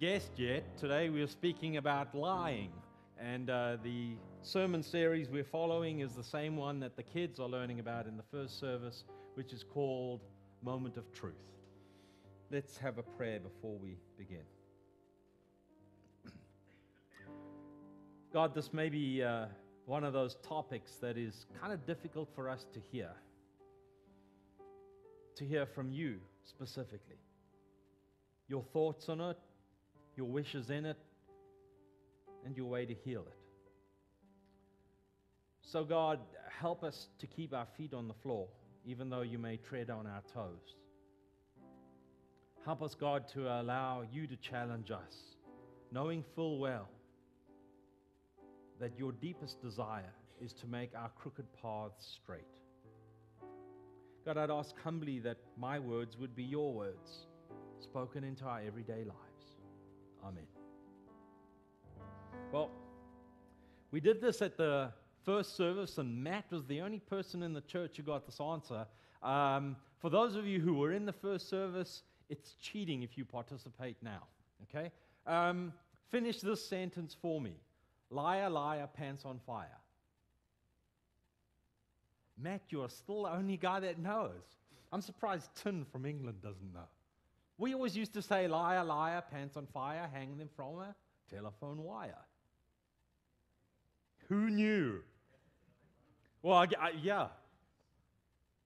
guessed yet, today we are speaking about lying. And the sermon series we're following is the same one that the kids are learning about in the first service, which is called Moment of Truth. Let's have a prayer before we begin. God, this may be one of those topics that is kind of difficult for us to hear from you specifically. Your thoughts on it, your wishes in it, and your way to heal it. So God, help us to keep our feet on the floor, even though you may tread on our toes. Help us, God, to allow you to challenge us, knowing full well that your deepest desire is to make our crooked paths straight. God, I'd ask humbly that my words would be your words, spoken into our everyday lives. Amen. Well, we did this at the first service, and Matt was the only person in the church who got this answer. For those of you who were in the first service, it's cheating if you participate now. Okay? Finish this sentence for me. Liar, liar, pants on fire. Matt, you're still the only guy that knows. I'm surprised Tin from England doesn't know. We always used to say, liar, liar, pants on fire, hang them from a telephone wire. Who knew? Well, yeah.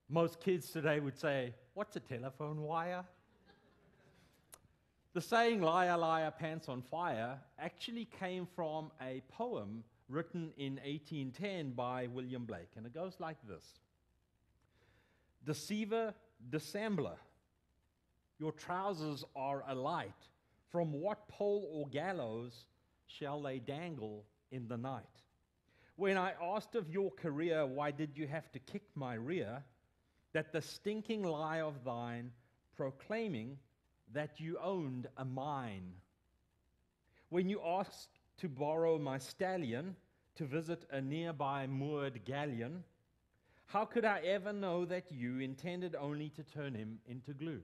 Most kids today would say, what's a telephone wire? The saying, liar, liar, pants on fire, actually came from a poem written in 1810 by William Blake, and it goes like this. Deceiver, dissembler, your trousers are alight. From what pole or gallows shall they dangle in the night? When I asked of your career, why did you have to kick my rear? That the stinking lie of thine, proclaiming that you owned a mine. When you asked to borrow my stallion to visit a nearby moored galleon, how could I ever know that you intended only to turn him into glue?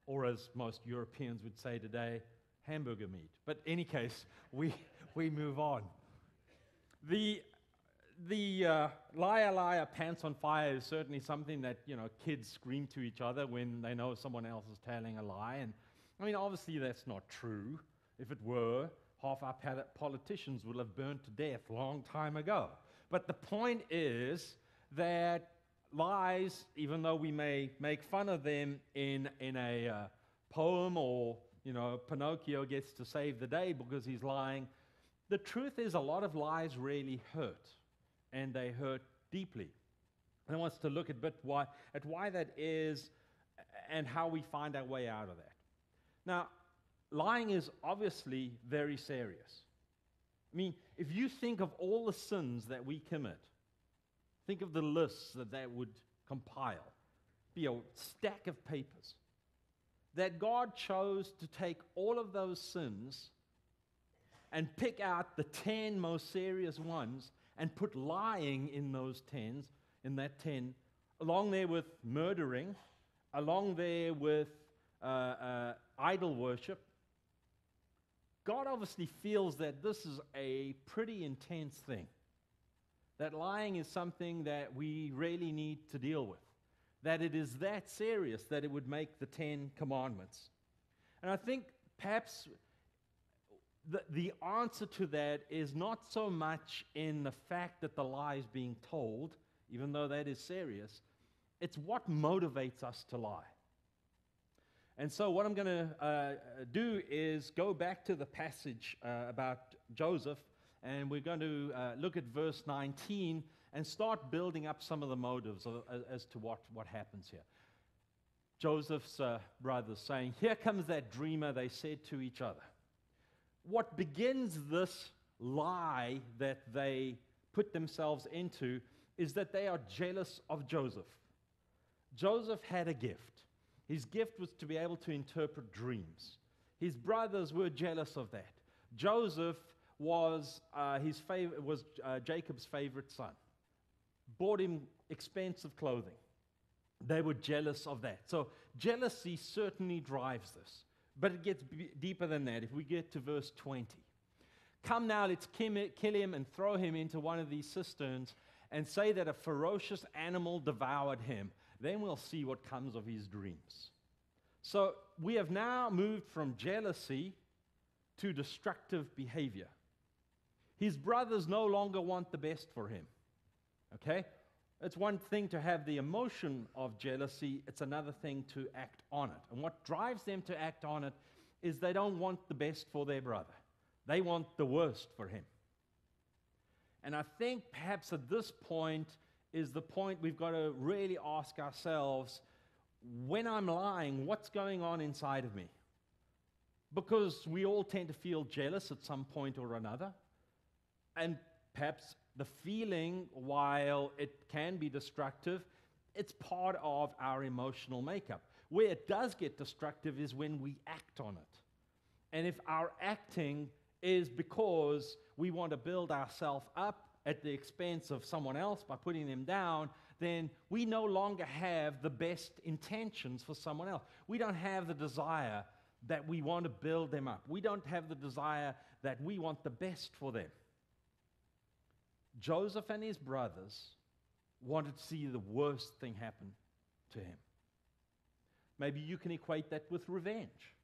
Or as most Europeans would say today, hamburger meat. But in any case, we move on. The liar, liar, pants on fire is certainly something that, kids scream to each other when they know someone else is telling a lie. And I mean, obviously that's not true. If it were, half our politicians would have burned to death a long time ago. But the point is that lies, even though we may make fun of them in a poem, or Pinocchio gets to save the day because he's lying, the truth is a lot of lies really hurt, and they hurt deeply. And I want us to look at why that is and how we find our way out of that. Now, lying is obviously very serious. I mean, if you think of all the sins that we commit, think of the lists that would compile. Be a stack of papers. That God chose to take all of those sins and pick out the 10 most serious ones and put lying in those 10s, in that 10, along there with murdering, along there with idol worship. God obviously feels that this is a pretty intense thing. That lying is something that we really need to deal with. That it is that serious that it would make the 10 commandments. And I think perhaps the answer to that is not so much in the fact that the lie is being told, even though that is serious. It's what motivates us to lie. And so what I'm going to do is go back to the passage about Joseph, and we're going to look at verse 19 and start building up some of the motives as to what happens here. Joseph's brothers saying, "Here comes that dreamer," they said to each other. What begins this lie that they put themselves into is that they are jealous of Joseph. Joseph had a gift. His gift was to be able to interpret dreams. His brothers were jealous of that. Joseph was Jacob's favorite son. Bought him expensive clothing. They were jealous of that. So jealousy certainly drives this. But it gets deeper than that. If we get to verse 20. Come now, let's kill him and throw him into one of these cisterns and say that a ferocious animal devoured him. Then we'll see what comes of his dreams. So we have now moved from jealousy to destructive behavior. His brothers no longer want the best for him. Okay? It's one thing to have the emotion of jealousy, it's another thing to act on it. And what drives them to act on it is they don't want the best for their brother. They want the worst for him. And I think perhaps at this point is the point we've got to really ask ourselves, when I'm lying, what's going on inside of me? Because we all tend to feel jealous at some point or another. And perhaps the feeling, while it can be destructive, it's part of our emotional makeup. Where it does get destructive is when we act on it. And if our acting is because we want to build ourselves up at the expense of someone else by putting them down, then we no longer have the best intentions for someone else. We don't have the desire that we want to build them up. We don't have the desire that we want the best for them. Joseph and his brothers wanted to see the worst thing happen to him. Maybe you can equate that with revenge.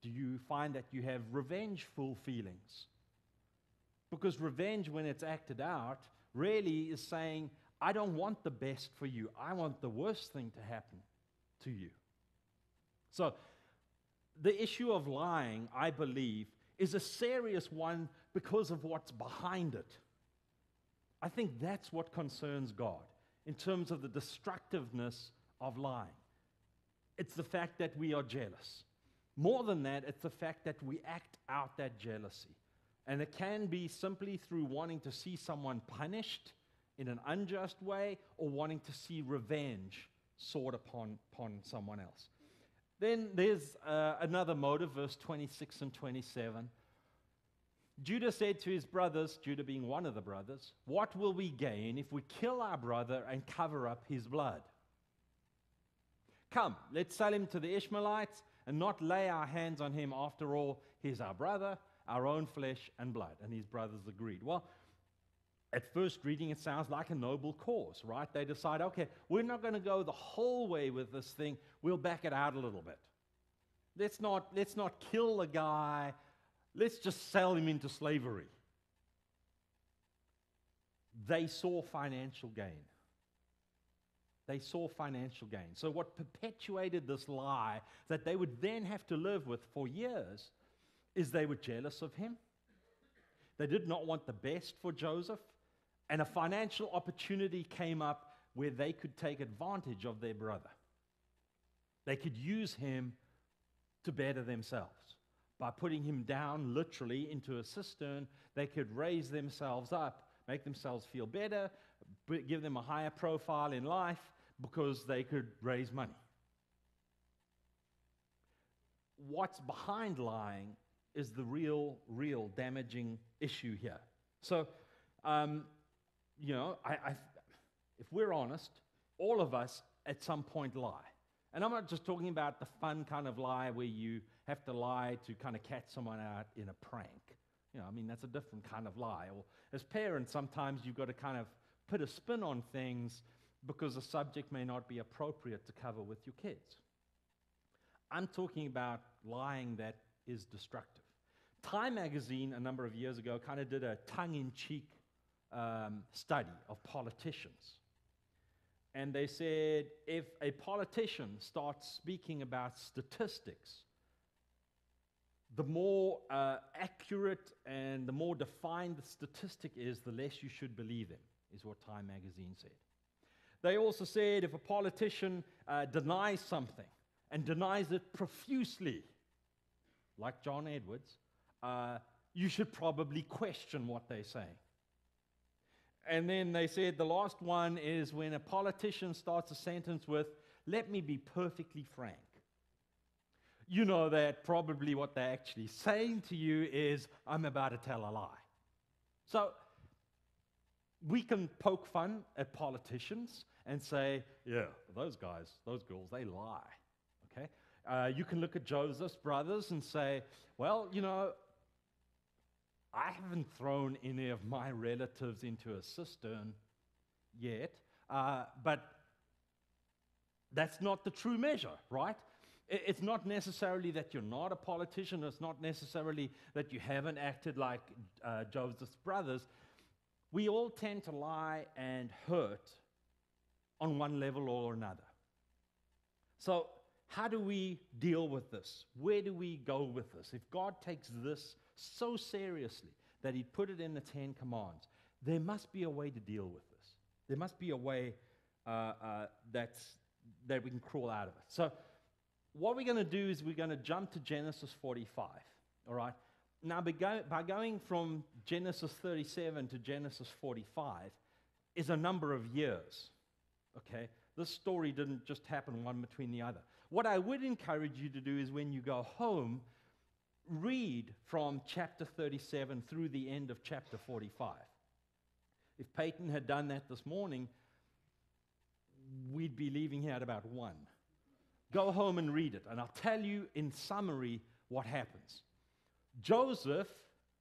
Do you find that you have revengeful feelings? Because revenge, when it's acted out, really is saying, I don't want the best for you. I want the worst thing to happen to you. So, the issue of lying, I believe, is a serious one because of what's behind it. I think that's what concerns God in terms of the destructiveness of lying. It's the fact that we are jealous. More than that, it's the fact that we act out that jealousy. And it can be simply through wanting to see someone punished in an unjust way or wanting to see revenge sought upon someone else. Then there's another motive, verse 26 and 27. Judah said to his brothers, Judah being one of the brothers, what will we gain if we kill our brother and cover up his blood? Come, let's sell him to the Ishmaelites and not lay our hands on him. After all, he's our brother, our own flesh and blood. And his brothers agreed. Well, at first reading, it sounds like a noble cause, right? They decide, okay, we're not going to go the whole way with this thing. We'll back it out a little bit. Let's not kill the guy. Let's just sell him into slavery. They saw financial gain. They saw financial gain. So what perpetuated this lie that they would then have to live with for years is they were jealous of him. They did not want the best for Joseph. And a financial opportunity came up where they could take advantage of their brother. They could use him to better themselves. By putting him down literally into a cistern, they could raise themselves up, make themselves feel better, give them a higher profile in life because they could raise money. What's behind lying is the real damaging issue here. So, if we're honest, all of us at some point lie. And I'm not just talking about the fun kind of lie where you have to lie to kind of catch someone out in a prank. That's a different kind of lie. Or as parents, sometimes you've got to kind of put a spin on things because the subject may not be appropriate to cover with your kids. I'm talking about lying that is destructive. Time magazine, a number of years ago, kind of did a tongue-in-cheek study of politicians. And they said if a politician starts speaking about statistics, the more accurate and the more defined the statistic is, the less you should believe him, is what Time magazine said. They also said if a politician denies something and denies it profusely, like John Edwards, you should probably question what they're saying. And then they said the last one is when a politician starts a sentence with, let me be perfectly frank. You know that probably what they're actually saying to you is, I'm about to tell a lie. So we can poke fun at politicians and say, yeah, those guys, those girls, they lie. Okay? You can look at Joseph's brothers and say, well, I haven't thrown any of my relatives into a cistern yet, but that's not the true measure, right? It's not necessarily that you're not a politician. It's not necessarily that you haven't acted like Joseph's brothers. We all tend to lie and hurt on one level or another. So how do we deal with this? Where do we go with this? If God takes this so seriously that He put it in the 10 Commands, there must be a way to deal with this. There must be a way that we can crawl out of it. So what we're going to do is we're going to jump to Genesis 45, all right? Now, by going from Genesis 37 to Genesis 45 is a number of years, okay? This story didn't just happen one between the other. What I would encourage you to do is when you go home, read from chapter 37 through the end of chapter 45. If Peyton had done that this morning, we'd be leaving here at about 1. Go home and read it, and I'll tell you in summary what happens. Joseph,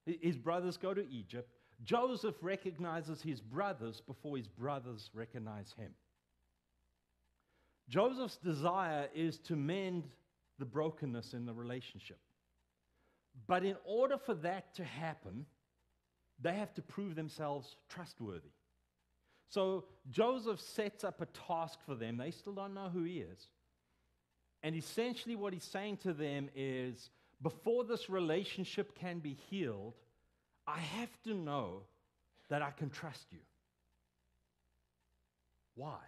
his brothers go to Egypt. Joseph recognizes his brothers before his brothers recognize him. Joseph's desire is to mend the brokenness in the relationship. But in order for that to happen, they have to prove themselves trustworthy. So Joseph sets up a task for them. They still don't know who he is. And essentially what he's saying to them is, before this relationship can be healed, I have to know that I can trust you. Why?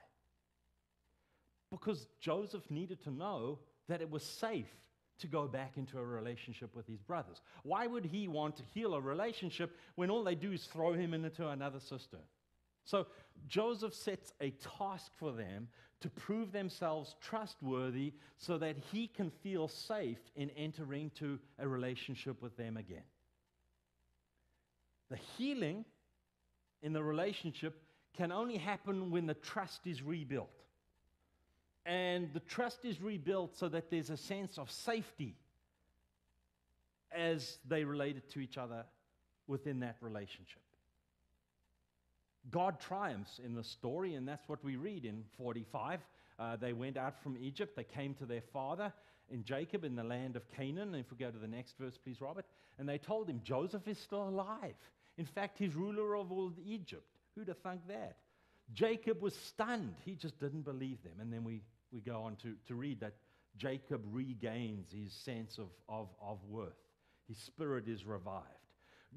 Because Joseph needed to know that it was safe to go back into a relationship with his brothers. Why would he want to heal a relationship when all they do is throw him into another cistern? So Joseph sets a task for them to prove themselves trustworthy so that he can feel safe in entering into a relationship with them again. The healing in the relationship can only happen when the trust is rebuilt. And the trust is rebuilt so that there's a sense of safety as they related to each other within that relationship. God triumphs in the story, and that's what we read in 45. They went out from Egypt. They came to their father in Jacob in the land of Canaan. And if we go to the next verse, please, Robert. And they told him, Joseph is still alive. In fact, he's ruler of all Egypt. Who'd have thunk that? Jacob was stunned. He just didn't believe them. And then we go on to read that Jacob regains his sense of worth. His spirit is revived.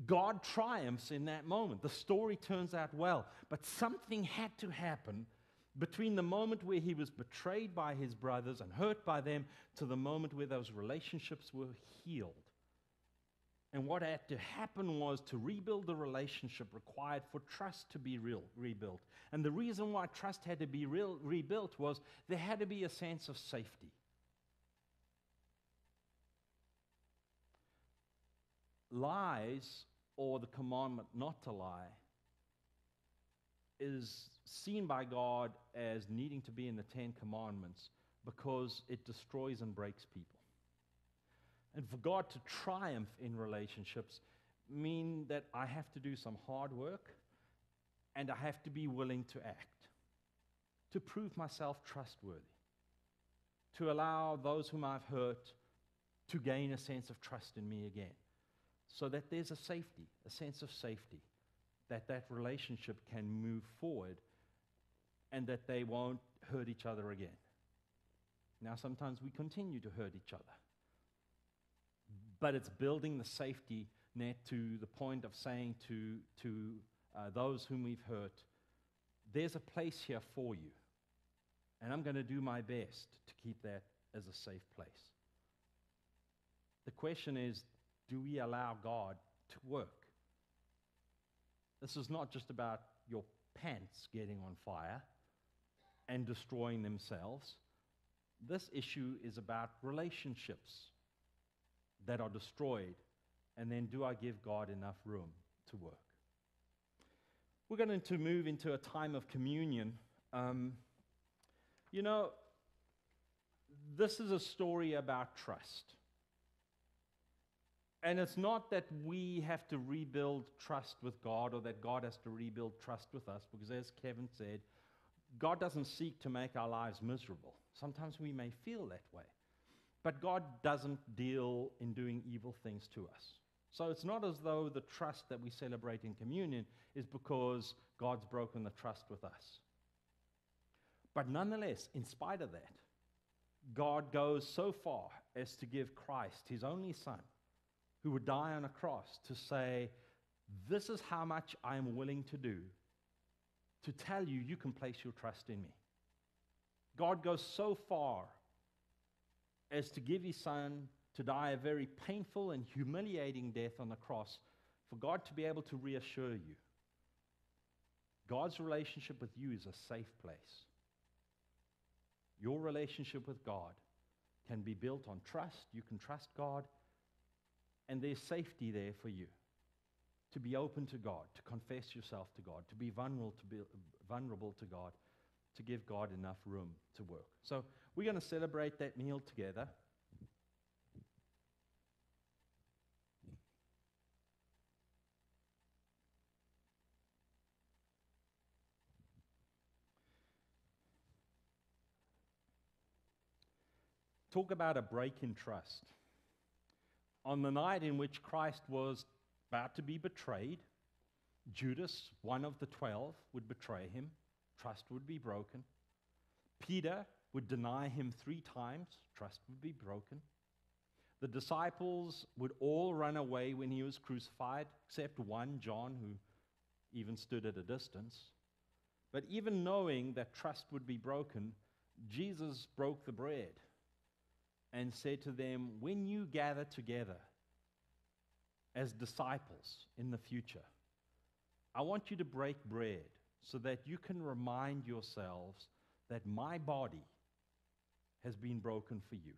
God triumphs in that moment. The story turns out well. But something had to happen between the moment where he was betrayed by his brothers and hurt by them to the moment where those relationships were healed. And what had to happen was to rebuild the relationship required for trust to be rebuilt. And the reason why trust had to be rebuilt was there had to be a sense of safety. Lies, or the commandment not to lie, is seen by God as needing to be in the 10 Commandments because it destroys and breaks people. And for God to triumph in relationships mean that I have to do some hard work and I have to be willing to act, to prove myself trustworthy, to allow those whom I've hurt to gain a sense of trust in me again, so that there's a safety, a sense of safety, that relationship can move forward and that they won't hurt each other again. Now, sometimes we continue to hurt each other. But it's building the safety net to the point of saying to those whom we've hurt, there's a place here for you. And I'm going to do my best to keep that as a safe place. The question is, do we allow God to work? This is not just about your pants getting on fire and destroying themselves. This issue is about relationships that are destroyed, and then do I give God enough room to work? We're going to move into a time of communion. this is a story about trust. And it's not that we have to rebuild trust with God or that God has to rebuild trust with us, because as Kevin said, God doesn't seek to make our lives miserable. Sometimes we may feel that way. But God doesn't deal in doing evil things to us. So it's not as though the trust that we celebrate in communion is because God's broken the trust with us. But nonetheless, in spite of that, God goes so far as to give Christ, his only Son, who would die on a cross, to say, this is how much I am willing to do to tell you you can place your trust in me. God goes so far as to give his Son to die a very painful and humiliating death on the cross, for God to be able to reassure you. God's relationship with you is a safe place. Your relationship with God can be built on trust. You can trust God, and there's safety there for you to be open to God, to confess yourself to God, to be vulnerable to God, to give God enough room to work. So we're going to celebrate that meal together. Talk about a break in trust. On the night in which Christ was about to be betrayed, Judas, one of the 12, would betray him. Trust would be broken. Peter would deny him 3 times. Trust would be broken. The disciples would all run away when he was crucified, except one, John, who even stood at a distance. But even knowing that trust would be broken, Jesus broke the bread and said to them, when you gather together as disciples in the future, I want you to break bread so that you can remind yourselves that my body has been broken for you.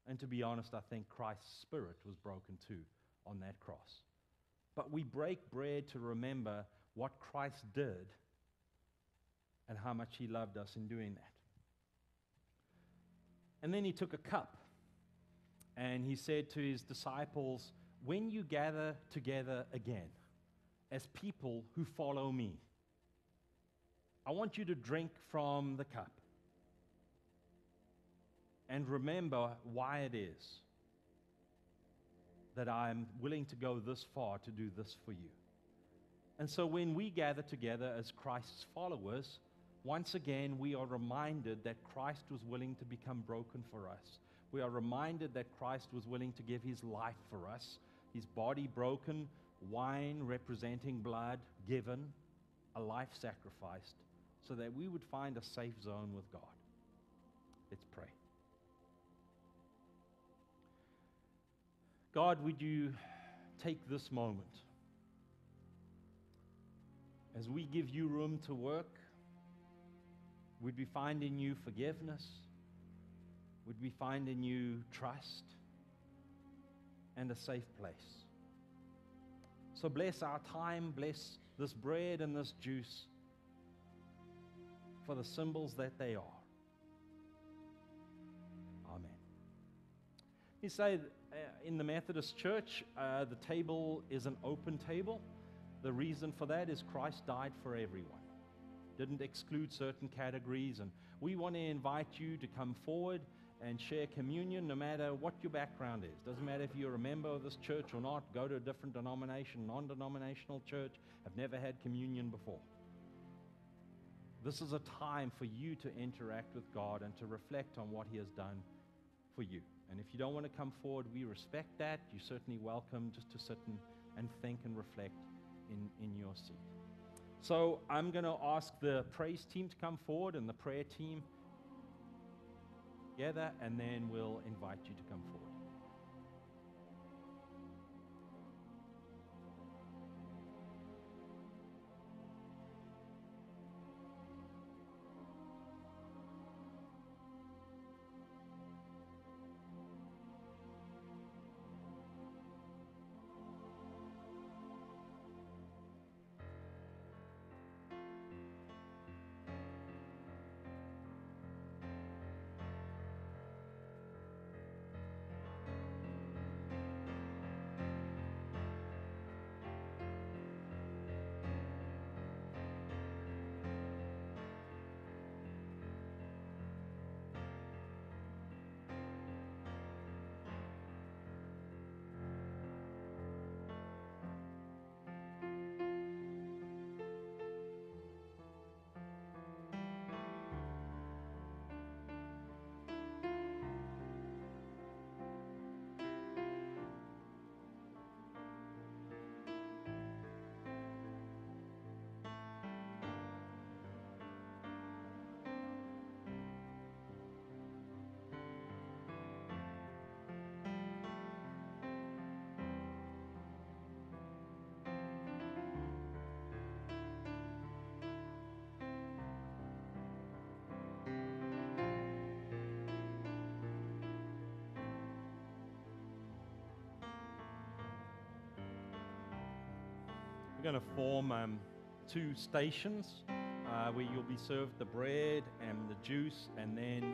And to be honest, I think Christ's spirit was broken too on that cross. But we break bread to remember what Christ did and how much he loved us in doing that. And then he took a cup and he said to his disciples, when you gather together again as people who follow me, I want you to drink from the cup and remember why it is that I'm willing to go this far to do this for you. And so when we gather together as Christ's followers, once again, we are reminded that Christ was willing to become broken for us. We are reminded that Christ was willing to give his life for us, his body broken, wine representing blood given, a life sacrificed, so that we would find a safe zone with God. Let's pray. God, would you take this moment as we give you room to work? Would we find in you forgiveness? Would we find in you trust and a safe place? So bless our time, bless this bread and this juice for the symbols that they are. Amen. You say in the Methodist Church, the table is an open table. The reason for that is Christ died for everyone. Didn't exclude certain categories, and we want to invite you to come forward and share communion no matter what your background is. Doesn't matter if you're a member of this church or not, go to a different denomination, non-denominational church, have never had communion before. This is a time for you to interact with God and to reflect on what he has done for you. And if you don't want to come forward, we respect that. You're certainly welcome just to sit and think and reflect in your seat. So I'm going to ask the praise team to come forward and the prayer team together, and then we'll invite you to come forward. we're going to form 2 stations where you'll be served the bread and the juice, and then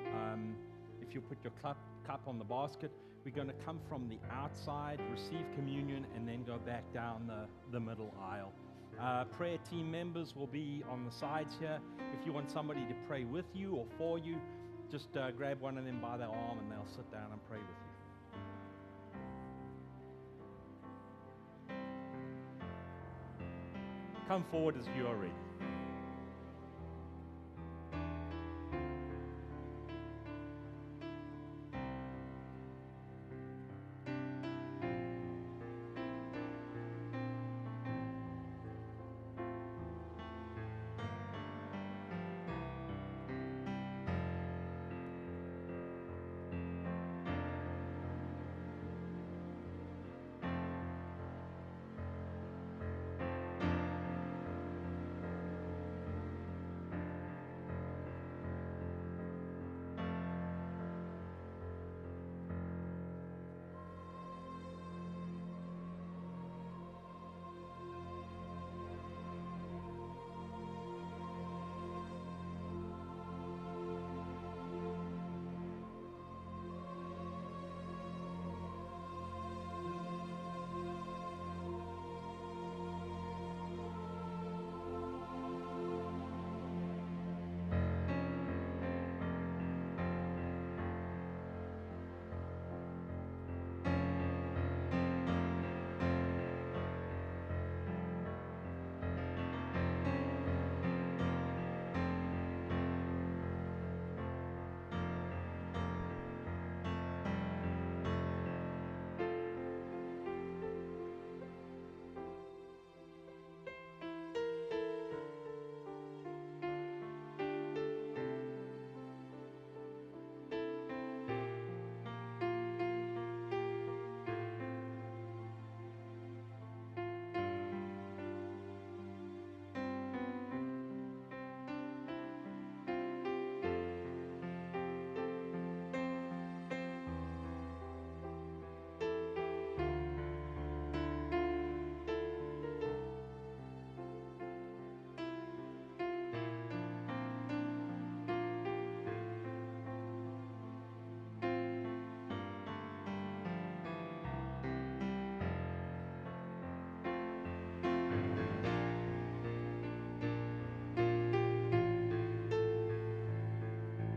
if you put your cup on the basket, we're going to come from the outside, receive communion, and then go back down the middle aisle. Prayer team members will be on the sides here. If you want somebody to pray with you or for you, just grab one of them by the arm and they'll sit down and pray with you. Come forward as you are ready.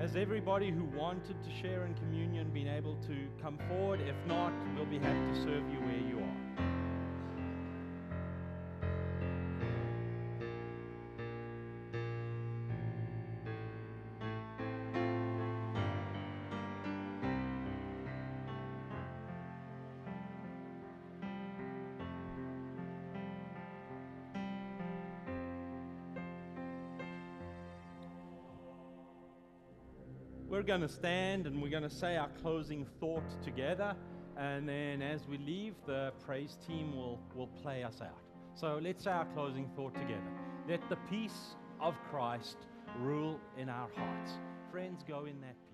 Has everybody who wanted to share in communion been able to come forward? If not, we'll be happy to serve you where you are. We're going to stand and we're going to say our closing thought together, and then as we leave, the praise team will play us out. So let's say our closing thought together. Let the peace of Christ rule in our hearts. Friends, go in that peace.